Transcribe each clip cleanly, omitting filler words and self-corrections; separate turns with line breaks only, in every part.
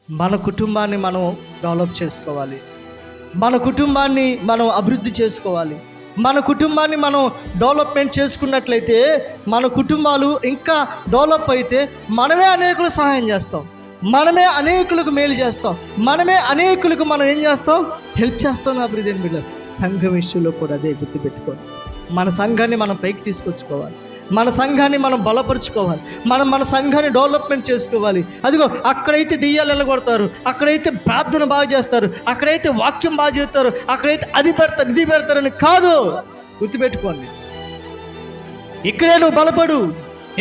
మన కుటుంబాన్ని మనం డెవలప్ చేసుకోవాలి. మన కుటుంబాన్ని మనం అభివృద్ధి చేసుకోవాలి. మన కుటుంబాన్ని మనం డెవలప్మెంట్ చేసుకున్నట్లయితే మన కుటుంబాలు ఇంకా డెవలప్ అయితే మనమే అనేకులకు సహాయం చేస్తాం, మనమే అనేకులకు మేలు చేస్తాం, మనమే అనేకులకు మనం ఏం చేస్తాం, హెల్ప్ చేస్తాం. నా ప్రియమైన బిడ్డలు, సంఘం విషయంలో కూడా అదే గుర్తుపెట్టుకోవాలి. మన సంఘాన్ని మనం పైకి తీసుకొచ్చుకోవాలి, మన సంఘాన్ని మనం బలపరుచుకోవాలి, మన సంఘాన్ని డెవలప్మెంట్ చేసుకోవాలి. అదిగో అక్కడైతే దెయ్యాలు వెళ్ళగొడతారు, అక్కడైతే ప్రార్థన బాగా చేస్తారు, అక్కడైతే వాక్యం బాగా చేస్తారు, అక్కడైతే అది పెడతారు ఇది పెడతారని కాదు. గుర్తుపెట్టుకోండి, ఇక్కడే నువ్వు బలపడు,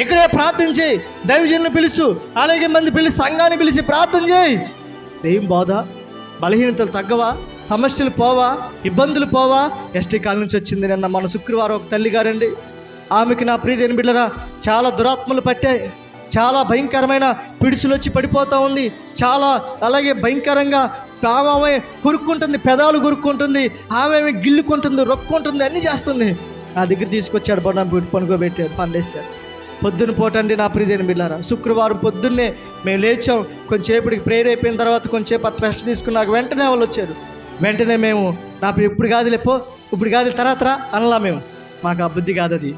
ఇక్కడే ప్రార్థన చేయి, దైవజనులను పిలుచు, అలాగే మంది పిలిచి సంఘాన్ని పిలిచి ప్రార్థన చేయి. దెయ్యం బోధ, బలహీనతలు తగ్గవా, సమస్యలు పోవా, ఇబ్బందులు పోవా. ఎస్టీ కాలం నుంచి వచ్చింది నిన్న మన శుక్రవారం ఒక తల్లి గారండి. ఆమెకి నా ప్రియమైన బిడ్డలారా చాలా దురాత్మలు పట్టాయి, చాలా భయంకరమైన పిడుసులు వచ్చి పడిపోతూ ఉంది, చాలా అలాగే భయంకరంగా ఆమె కొరుక్కుంటుంది, పెదాలు కొరుక్కుంటుంది, ఆమె గిల్లుకుంటుంది, రొక్కుంటుంది, అన్నీ చేస్తుంది. నా దగ్గర తీసుకొచ్చాడు, పనుకోబెట్టాడు, పండేశాడు. పొద్దున్న పూటండి నా ప్రియమైన బిడ్డలారా, శుక్రవారం పొద్దున్నే మేము లేచాం. కొంచెంసేపటికి ప్రేయర్ అయిపోయిన తర్వాత కొంచెంసేపు అట్లా రెస్ట్ తీసుకున్నాక వెంటనే వాళ్ళు వచ్చారు. వెంటనే మేము నాకు ఇప్పుడు కాదులే పో, ఇప్పుడు కాదు తర్వాత రా అనలా. మేము మాకు ఆ బుద్ధి కాదు అది.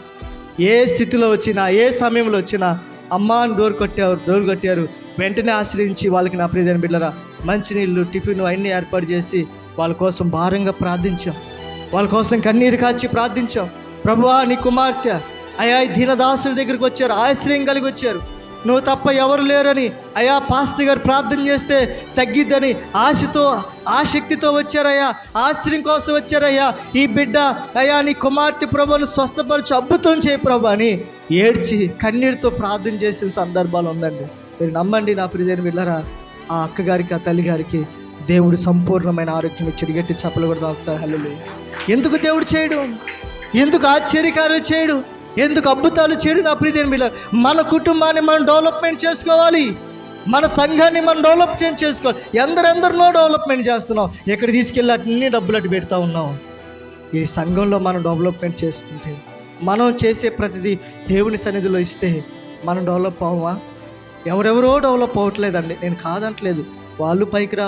ఏ స్థితిలో వచ్చినా, ఏ సమయంలో వచ్చినా అమ్మ అని డోర్ కొట్టారు. వెంటనే ఆశ్రయించి వాళ్ళకి నా ప్రియమైన బిడ్డలారా మంచినీళ్ళు, టిఫిన్ అన్నీ ఏర్పాటు చేసి వాళ్ళ కోసం భారంగా ప్రార్థించాం, వాళ్ళ కోసం కన్నీరు కాచి ప్రార్థించాం. ప్రభువా నీ కుమార్తె అయా దీనదాసుల దగ్గరికి వచ్చారు, ఆశ్రయం కలిగి వచ్చారు, నువ్వు తప్ప ఎవరు లేరని అయా పాస్టర్ గారు ప్రార్థన చేస్తే తగ్గిద్దని ఆశతో ఆసక్తితో వచ్చారయ్యా, ఆశ్రయం కోసం వచ్చారయ్యా. ఈ బిడ్డ అయా నీ కుమార్తె ప్రభువును స్వస్థపరచు, అద్భుతం చేయి ప్రభు అని ఏడ్చి కన్నీటితో ప్రార్థన చేసిన సందర్భాలు ఉందండి. మీరు నమ్మండి నా ప్రియమైన బిడ్డలారా, ఆ అక్కగారికి, ఆ తల్లిగారికి దేవుడు సంపూర్ణమైన ఆరోగ్యం ఇచ్చాడు. గట్టి చప్పలు కూడా ఒకసారి హల్లెలూయా. ఎందుకు దేవుడు చేయడు, ఎందుకు ఆశ్చర్యకార్యాలు చేయడు, ఎందుకు అద్భుతాలు చేయడు నా ప్రియమైన బిడ్డలారా? మన కుటుంబాన్ని మనం డెవలప్మెంట్ చేసుకోవాలి, మన సంఘాన్ని మనం డెవలప్మెంట్ చేసుకోవాలి. ఎందరెందరినో డెవలప్మెంట్ చేస్తున్నాం, ఎక్కడ తీసుకెళ్ళి అన్ని డబ్బులు అటు పెడతా ఉన్నాం. ఈ సంఘంలో మనం డెవలప్మెంట్ చేసుకుంటే, మనం చేసే ప్రతిదీ దేవుని సన్నిధిలో ఇస్తే మనం డెవలప్ అవ్వమా? ఎవరెవరో డెవలప్ అవ్వట్లేదండి, నేను కాదంటలేదు, వాళ్ళు పైకి రా